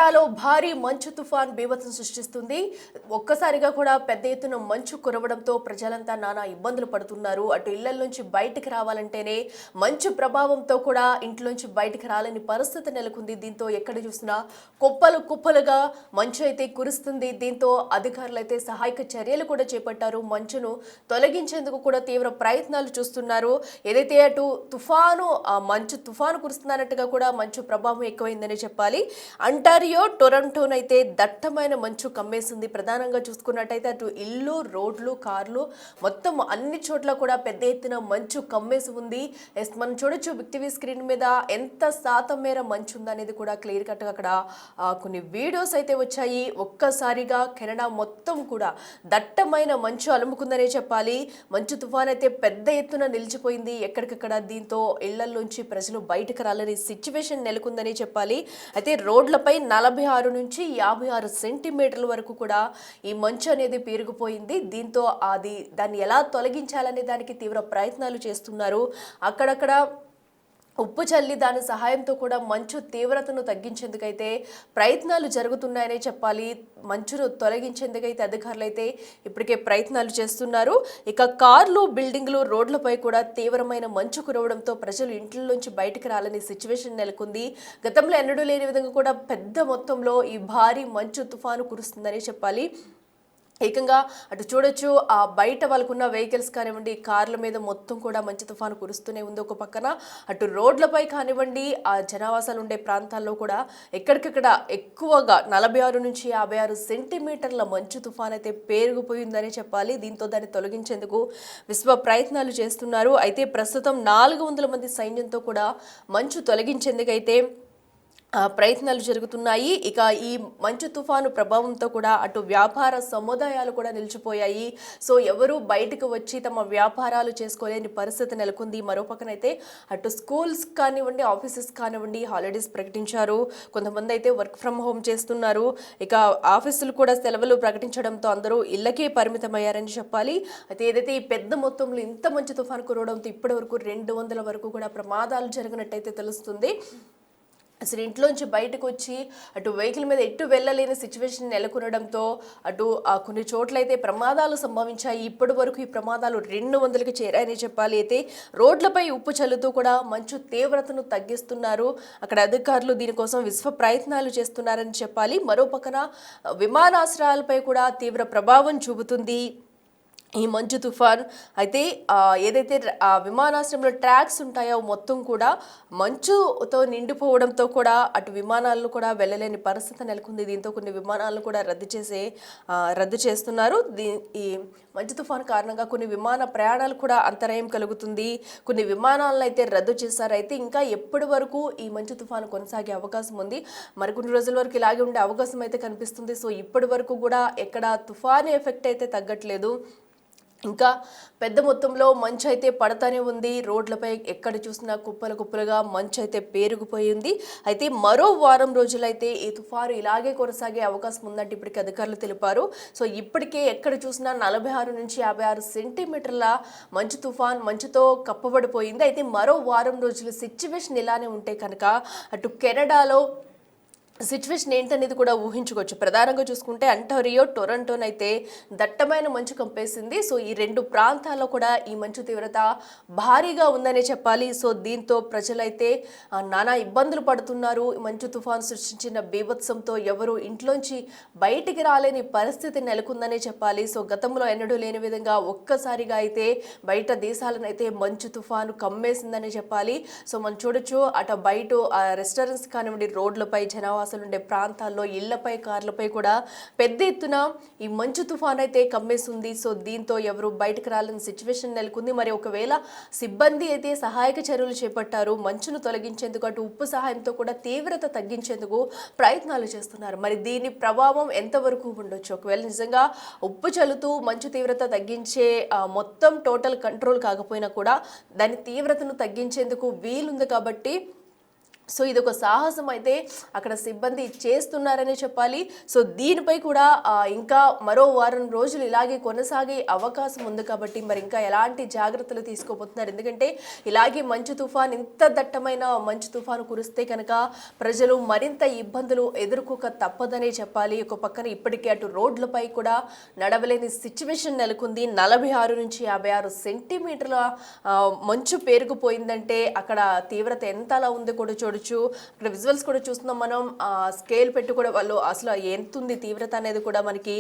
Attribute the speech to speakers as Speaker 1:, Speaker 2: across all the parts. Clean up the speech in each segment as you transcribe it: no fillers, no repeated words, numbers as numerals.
Speaker 1: కెనడాలో భారీ మంచు తుఫాన్ బీభత్సం సృష్టిస్తుంది. ఒక్కసారిగా కూడా పెద్ద ఎత్తున మంచు కురవడంతో ప్రజలంతా నానా ఇబ్బందులు పడుతున్నారు. అటు ఇళ్ల నుంచి బయటికి రావాలంటేనే మంచు ప్రభావంతో కూడా ఇంట్లోంచి బయటికి రాలేని పరిస్థితి నెలకొంది. దీంతో ఎక్కడ చూసినా కుప్పలు కుప్పలుగా మంచు అయితే కురుస్తుంది. దీంతో అధికారులు అయితే సహాయక చర్యలు కూడా చేపట్టారు. మంచును తొలగించేందుకు కూడా తీవ్ర ప్రయత్నాలు చూస్తున్నారు. ఏదైతే అటు మంచు తుఫాను కురుస్తున్నట్టుగా కూడా మంచు ప్రభావం ఎక్కువైందని చెప్పాలి. అంటారియో టొరంటోనైతే దట్టమైన మంచు కమ్మేసింది. ప్రధానంగా చూసుకున్నట్టయితే అటు ఇల్లు, రోడ్లు, కార్లు మొత్తం అన్ని చోట్ల కూడా పెద్ద ఎత్తున మంచు కమ్మేసి ఉంది. మనం చూడొచ్చు బిగ్ టీవీ స్క్రీన్ మీద ఎంత శాతం మేర మంచు ఉందనేది కూడా క్లియర్ కట్గా అక్కడ కొన్ని వీడియోస్ అయితే వచ్చాయి. ఒక్కసారిగా కెనడా మొత్తం కూడా దట్టమైన మంచు అలుముకుందనే చెప్పాలి. మంచు తుఫాన్ అయితే పెద్ద ఎత్తున నిలిచిపోయింది ఎక్కడికక్కడ. దీంతో ఇళ్లలోంచి ప్రజలు బయటకు రాలని సిచ్యువేషన్ నెలకొందని చెప్పాలి. అయితే రోడ్లపై 46 నుంచి 56 సెంటీమీటర్ల వరకు కూడా ఈ మంచు అనేది పేరుకుపోయింది. దీంతో దాన్ని ఎలా తొలగించాలనే దానికి తీవ్ర ప్రయత్నాలు చేస్తున్నారు. అక్కడక్కడ ఉప్పు చల్లి దాని సహాయంతో కూడా మంచు తీవ్రతను తగ్గించేందుకైతే ప్రయత్నాలు జరుగుతున్నాయనే చెప్పాలి. మంచును తొలగించేందుకైతే అధికారులు అయితే ఇప్పటికే ప్రయత్నాలు చేస్తున్నారు. ఇక కార్లు, బిల్డింగ్లు, రోడ్లపై కూడా తీవ్రమైన మంచు కురవడంతో ప్రజలు ఇంట్లోంచి బయటకు రాలని సిచ్యువేషన్ నెలకొంది. గతంలో ఎన్నడూ లేని విధంగా కూడా పెద్ద మొత్తంలో ఈ భారీ మంచు తుఫాను కురుస్తుందని చెప్పాలి. ఏకంగా అటు చూడొచ్చు, ఆ బయట వాళ్ళకున్న వెహికల్స్ కానివ్వండి, కార్ల మీద మొత్తం కూడా మంచు తుఫాను కురుస్తూనే ఉంది. ఒక పక్కన అటు రోడ్లపై కానివ్వండి, ఆ జనావాసాలు ఉండే ప్రాంతాల్లో కూడా ఎక్కడికక్కడ ఎక్కువగా 46 నుంచి 56 సెంటీమీటర్ల మంచు తుఫాన్ అయితే పేరుకుపోయిందని చెప్పాలి. దీంతో దాన్ని తొలగించేందుకు విశ్వ ప్రయత్నాలు చేస్తున్నారు. అయితే ప్రస్తుతం 400 మంది సైన్యంతో కూడా మంచు తొలగించేందుకైతే ప్రయత్నాలు జరుగుతున్నాయి. ఇక ఈ మంచు తుఫాను ప్రభావంతో కూడా అటు వ్యాపార సముదాయాలు కూడా నిలిచిపోయాయి. సో ఎవరు బయటకు వచ్చి తమ వ్యాపారాలు చేసుకోలేని పరిస్థితి నెలకొంది. మరోపక్కనైతే అటు స్కూల్స్ కానివ్వండి, ఆఫీసెస్ కానివ్వండి హాలిడేస్ ప్రకటించారు. కొంతమంది అయితే వర్క్ ఫ్రమ్ హోమ్ చేస్తున్నారు. ఇక ఆఫీసులు కూడా సెలవులు ప్రకటించడంతో అందరూ ఇళ్లకే పరిమితమయ్యారని చెప్పాలి. అయితే ఏదైతే ఈ పెద్ద మొత్తంలో ఇంత మంచు తుఫాను కురవడంతో ఇప్పటి వరకు 200 వరకు కూడా ప్రమాదాలు జరిగినట్టయితే తెలుస్తుంది. అసలు ఇంట్లోంచి బయటకు వచ్చి అటు వెహికల్ మీద ఎటు వెళ్ళలేని సిచ్యువేషన్ నెలకొనడంతో అటు కొన్ని చోట్లయితే ప్రమాదాలు సంభవించాయి. ఇప్పటి వరకు ఈ ప్రమాదాలు 200కి చేరాయని చెప్పాలి. అయితే రోడ్లపై ఉప్పు చల్లుతూ కూడా మంచు తీవ్రతను తగ్గిస్తున్నారు. అక్కడ అధికారులు దీనికోసం విశ్వ ప్రయత్నాలు చేస్తున్నారని చెప్పాలి. మరో పక్కన విమానాశ్రయాలపై కూడా తీవ్ర ప్రభావం చూపుతుంది ఈ మంచు తుఫాన్. అయితే ఏదైతే విమానాశ్రయంలో ట్రాక్స్ ఉంటాయో మొత్తం కూడా మంచుతో నిండిపోవడంతో కూడా అటు విమానాలను కూడా వెళ్ళలేని పరిస్థితి నెలకొంది. దీంతో కొన్ని విమానాలను కూడా రద్దు చేస్తున్నారు. ఈ మంచు తుఫాన్ కారణంగా కొన్ని విమాన ప్రయాణాలు కూడా అంతరాయం కలుగుతుంది. కొన్ని విమానాలను అయితే రద్దు చేశారు. అయితే ఇంకా ఎప్పటి వరకు ఈ మంచు తుఫాను కొనసాగే అవకాశం ఉంది. మరికొన్ని రోజుల వరకు ఇలాగే ఉండే అవకాశం అయితే కనిపిస్తుంది. సో ఇప్పటి వరకు కూడా ఎక్కడ తుఫాను ఎఫెక్ట్ అయితే తగ్గట్లేదు. ఇంకా పెద్ద మొత్తంలో మంచు అయితే పడతానే ఉంది. రోడ్లపై ఎక్కడ చూసినా కుప్పలుగా మంచు అయితే పేరుకుపోయింది. అయితే మరో వారం రోజులైతే ఈ తుఫాను ఇలాగే కొనసాగే అవకాశం ఉందంటే ఇప్పటికీ అధికారులు తెలిపారు. సో ఇప్పటికే ఎక్కడ చూసినా 46 నుంచి 56 సెంటీమీటర్ల మంచుతో కప్పబడిపోయింది. అయితే మరో వారం రోజుల సిచ్యువేషన్ ఇలానే ఉంటే కనుక అటు కెనడాలో సిచ్యువేషన్ ఏంటనేది కూడా ఊహించుకోవచ్చు. ప్రధానంగా చూసుకుంటే అంటారియో, టొరంటోనైతే దట్టమైన మంచు కంపేసింది. సో ఈ రెండు ప్రాంతాల్లో కూడా ఈ మంచు తీవ్రత భారీగా ఉందనే చెప్పాలి. సో దీంతో ప్రజలైతే నానా ఇబ్బందులు పడుతున్నారు. మంచు తుఫాను సృష్టించిన బీభత్సంతో ఎవరు ఇంట్లోంచి బయటికి రాలేని పరిస్థితి నెలకొందనే చెప్పాలి. సో గతంలో ఎన్నడూ లేని విధంగా ఒక్కసారిగా అయితే బయట దేశాలను అయితే మంచు తుఫాను కమ్మేసిందని చెప్పాలి. సో మనం చూడొచ్చు, అటు బయట రెస్టారెంట్స్ కానివ్వండి, రోడ్లపై ఉండే ప్రాంతాల్లో ఇళ్లపై, కార్లపై కూడా పెద్ద ఎత్తున ఈ మంచు తుఫాన్ అయితే కమ్మేస్తుంది. సో దీంతో ఎవరు బయటకు రాలేని సిచ్యువేషన్ నెలకొంది. మరి ఒకవేళ సిబ్బంది అయితే సహాయక చర్యలు చేపట్టారు. మంచును తొలగించేందుకు అటు ఉప్పు సహాయంతో కూడా తీవ్రత తగ్గించేందుకు ప్రయత్నాలు చేస్తున్నారు. మరి దీని ప్రభావం ఎంతవరకు ఉండొచ్చు? ఒకవేళ నిజంగా ఉప్పు చల్లుతూ మంచు తీవ్రత తగ్గించే మొత్తం టోటల్ కంట్రోల్ కాకపోయినా కూడా దాని తీవ్రతను తగ్గించేందుకు వీలుంది. కాబట్టి సో ఇదొక సాహసం అయితే అక్కడ సిబ్బంది చేస్తున్నారని చెప్పాలి. సో దీనిపై కూడా ఇంకా మరో వారం రోజులు ఇలాగే కొనసాగే అవకాశం ఉంది కాబట్టి మరి ఇంకా ఎలాంటి జాగ్రత్తలు తీసుకోబోతున్నారు? ఎందుకంటే ఇలాగే మంచు తుఫాన్, ఇంత దట్టమైన మంచు తుఫాను కురిస్తే కనుక ప్రజలు మరింత ఇబ్బందులు ఎదుర్కోక తప్పదనే చెప్పాలి. ఒక పక్కన ఇప్పటికే అటు రోడ్లపై కూడా నడవలేని సిచ్యువేషన్ నెలకొంది. 46 నుంచి 56 సెంటీమీటర్ల మంచు పేరుకుపోయిందంటే అక్కడ తీవ్రత ఎంతలా ఉందో కూడా చూడొచ్చు. అక్కడ విజువల్స్ కూడా చూస్తున్నాం మనం. స్కేల్ పెట్టి కూడా వాళ్ళు అసలు ఎంత ఉంది తీవ్రత అనేది కూడా మనకి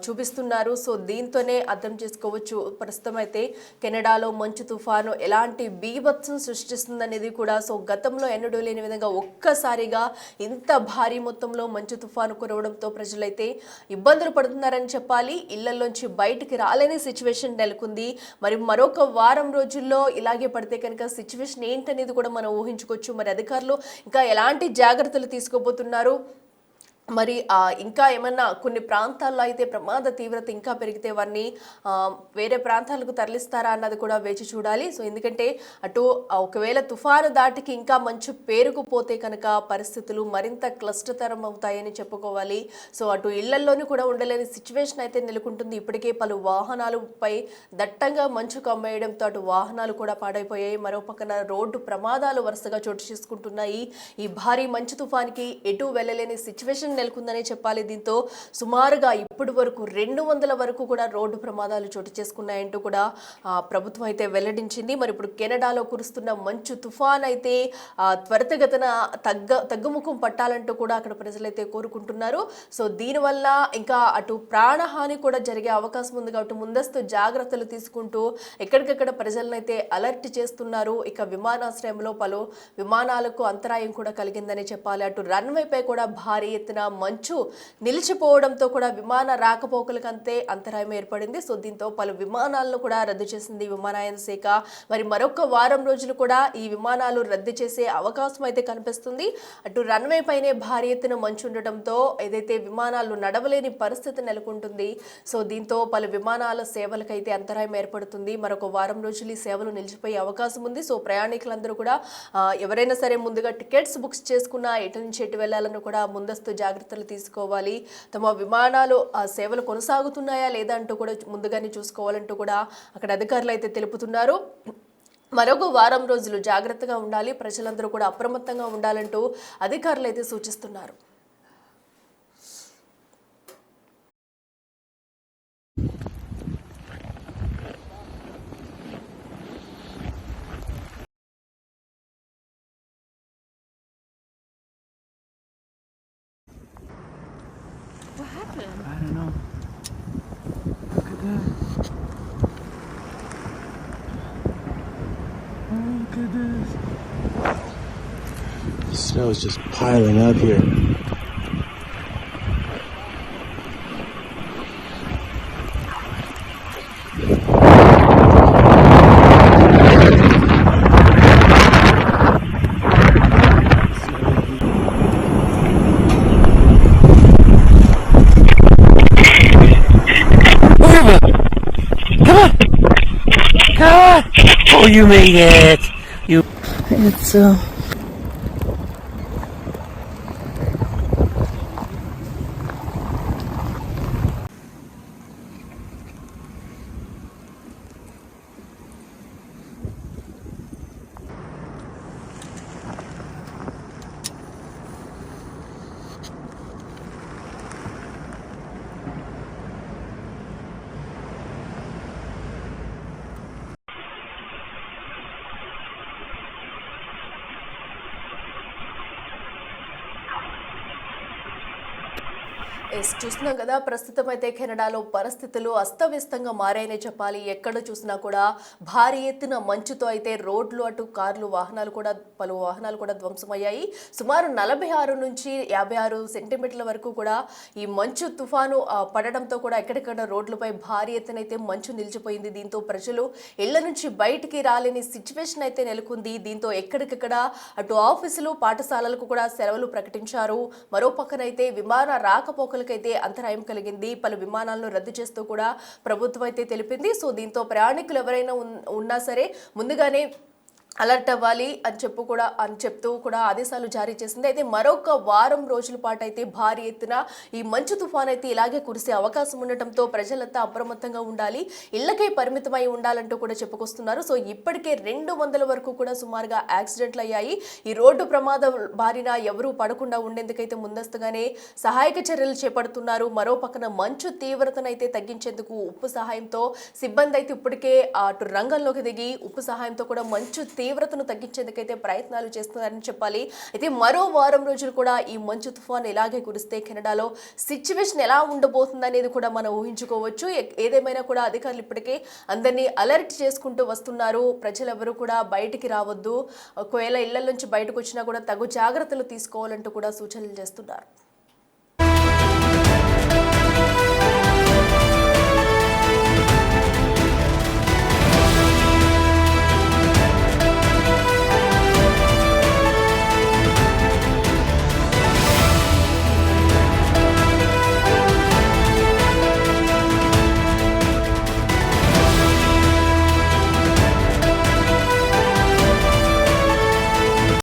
Speaker 1: చూపిస్తున్నారు. సో దీంతోనే అర్థం చేసుకోవచ్చు ప్రస్తుతం అయితే కెనడాలో మంచు తుఫాను ఎలాంటి బీభత్సం సృష్టిస్తుంది అనేది కూడా. సో గతంలో ఎన్నడూ లేని విధంగా ఒక్కసారిగా ఇంత భారీ మొత్తంలో మంచు తుఫాను కురవడంతో ప్రజలైతే ఇబ్బందులు పడుతున్నారని చెప్పాలి. ఇళ్లలోంచి బయటికి రాలేని సిచ్యువేషన్ నెలకొంది. మరి మరొక వారం రోజుల్లో ఇలాగే పడితే కనుక సిచ్యువేషన్ ఏంటనేది కూడా మనం ఊహించుకోవచ్చు. మరి అధికారులు ఇంకా ఎలాంటి జాగ్రత్తలు తీసుకోబోతున్నారు? మరి ఇంకా ఏమన్నా కొన్ని ప్రాంతాల్లో అయితే ప్రమాద తీవ్రత ఇంకా పెరిగితే వారిని వేరే ప్రాంతాలకు తరలిస్తారా అన్నది కూడా వేచి చూడాలి. సో ఎందుకంటే అటు ఒకవేళ తుఫాను దాటికి ఇంకా మంచు పేరుకుపోతే కనుక పరిస్థితులు మరింత క్లిష్టతరం అవుతాయని చెప్పుకోవాలి. సో అటు ఇళ్లల్లోనూ కూడా ఉండలేని సిచ్యువేషన్ అయితే నెలకొంటుంది. ఇప్పటికే పలు వాహనాలపై దట్టంగా మంచు కమ్మేయడంతో అటు వాహనాలు కూడా పాడైపోయాయి. మరో పక్కన రోడ్డు ప్రమాదాలు వరుసగా చోటు చేసుకుంటున్నాయి. ఈ భారీ మంచు తుఫానికి ఎటు వెళ్ళలేని సిచ్యువేషన్ నెలకొందనే చెప్పాలి. దీంతో సుమారుగా ఇప్పటి వరకు 200 వరకు కూడా రోడ్డు ప్రమాదాలు చోటు చేసుకున్నాయంటూ కూడా ప్రభుత్వం అయితే వెల్లడించింది. మరి ఇప్పుడు కెనడాలో కురుస్తున్న మంచు తుఫాన్ అయితే త్వరితగతిన తగ్గుముఖం పట్టాలంటూ కూడా అక్కడ ప్రజలైతే కోరుకుంటున్నారు. సో దీనివల్ల ఇంకా అటు ప్రాణహాని కూడా జరిగే అవకాశం ఉంది కాబట్టి ముందస్తు జాగ్రత్తలు తీసుకుంటూ ఎక్కడికక్కడ ప్రజలను అయితే అలర్ట్ చేస్తున్నారు. ఇక విమానాశ్రయంలో పలు విమానాలకు అంతరాయం కూడా కలిగిందని చెప్పాలి. అటు రన్వేపై కూడా భారీ ఎత్తున మంచు నిలిచిపోవడంతో కూడా విమాన రాకపోకలకు అంతే అంతరాయం ఏర్పడింది. సో దీంతో పలు విమానాలను కూడా రద్దు చేసింది విమానయాన శాఖ. మరి మరొక వారం రోజులు కూడా ఈ విమానాలు రద్దు చేసే అవకాశం అయితే కనిపిస్తుంది. అటు రన్వే పైనే భారీ ఎత్తున మంచు ఉండటంతో ఏదైతే విమానాలు నడవలేని పరిస్థితి నెలకొంటుంది. సో దీంతో పలు విమానాల సేవలకైతే అంతరాయం ఏర్పడుతుంది. మరొక వారం రోజులు ఈ సేవలు నిలిచిపోయే అవకాశం ఉంది. సో ప్రయాణికులందరూ కూడా ఎవరైనా సరే ముందుగా టికెట్స్ బుక్స్ చేసుకున్న ఎటు నుంచి ఎటు వెళ్ళాలని కూడా ముందస్తు జాగ్రత్తలు తీసుకోవాలి. తమ విమానాలు సేవలు కొనసాగుతున్నాయా లేదా అంటూ కూడా ముందుగానే చూసుకోవాలంటూ కూడా అక్కడ అధికారులు అయితే తెలుపుతున్నారు. మరొక వారం రోజులు జాగ్రత్తగా ఉండాలి, ప్రజలందరూ కూడా అప్రమత్తంగా ఉండాలంటూ అధికారులు అయితే సూచిస్తున్నారు.
Speaker 2: What happened?
Speaker 3: I don't know. Look at that. Oh, look at this. The snow is just piling up here. Oh, you made it! It's
Speaker 1: చూస్తున్నాం కదా, ప్రస్తుతం అయితే కెనడాలో పరిస్థితులు అస్తవ్యస్తంగా మారాయనే చెప్పాలి. ఎక్కడ చూసినా కూడా భారీ ఎత్తున మంచుతో అయితే రోడ్లు, అటు కార్లు, పలు వాహనాలు కూడా ధ్వంసమయ్యాయి. సుమారు 46 నుంచి 56 సెంటీమీటర్ల వరకు కూడా ఈ మంచు తుఫాను పడడంతో కూడా ఎక్కడెక్కడ రోడ్లపై భారీ ఎత్తున అయితే మంచు నిలిచిపోయింది. దీంతో ప్రజలు ఇళ్ల నుంచి బయటికి రాలేని సిచ్యువేషన్ అయితే నెలకొంది. దీంతో ఎక్కడికక్కడ అటు ఆఫీసులు, పాఠశాలలకు కూడా సెలవులు ప్రకటించారు. మరో పక్కనైతే విమాన రాకపోకలకైతే అంతరాయం కలిగింది. పలు విమానాలను రద్దు చేస్తూ కూడా ప్రభుత్వం అయితే తెలిపింది. సో దీంతో ప్రయాణికులు ఎవరైనా ఉన్నా సరే ముందుగానే అలర్ట్ అవ్వాలి అని చెప్తూ కూడా ఆదేశాలు జారీ చేసింది. అయితే మరొక వారం రోజుల పాటు అయితే భారీ ఎత్తున ఈ మంచు తుఫాన్ అయితే ఇలాగే కురిసే అవకాశం ఉండటంతో ప్రజలంతా అప్రమత్తంగా ఉండాలి, ఇళ్లకే పరిమితమై ఉండాలంటూ కూడా చెప్పుకొస్తున్నారు. సో ఇప్పటికే 200 వరకు కూడా సుమారుగా యాక్సిడెంట్లు అయ్యాయి. ఈ రోడ్డు ప్రమాద బారిన ఎవరూ పడకుండా ఉండేందుకైతే ముందస్తుగానే సహాయక చర్యలు చేపడుతున్నారు. మరో పక్కన మంచు తీవ్రతను అయితే తగ్గించేందుకు ఉప్పు సహాయంతో సిబ్బంది అయితే ఇప్పటికే అటు రంగంలోకి దిగి ఉప్పు సహాయంతో కూడా మంచు తీవ్రతను తగ్గించేందుకైతే ప్రయత్నాలు చేస్తున్నారని చెప్పాలి. అయితే మరో వారం రోజులు కూడా ఈ మంచు తుఫాన్ ఇలాగే కురిస్తే కెనడాలో సిచ్యువేషన్ ఎలా ఉండబోతుంది అనేది కూడా మనం ఊహించుకోవచ్చు. ఏదేమైనా కూడా అధికారులు ఇప్పటికే అందరినీ అలర్ట్ చేసుకుంటూ వస్తున్నారు. ప్రజలెవరూ కూడా బయటికి రావద్దు, ఒకవేళ ఇళ్ల నుంచి బయటకు వచ్చినా కూడా తగు జాగ్రత్తలు తీసుకోవాలంటూ కూడా సూచనలు చేస్తున్నారు.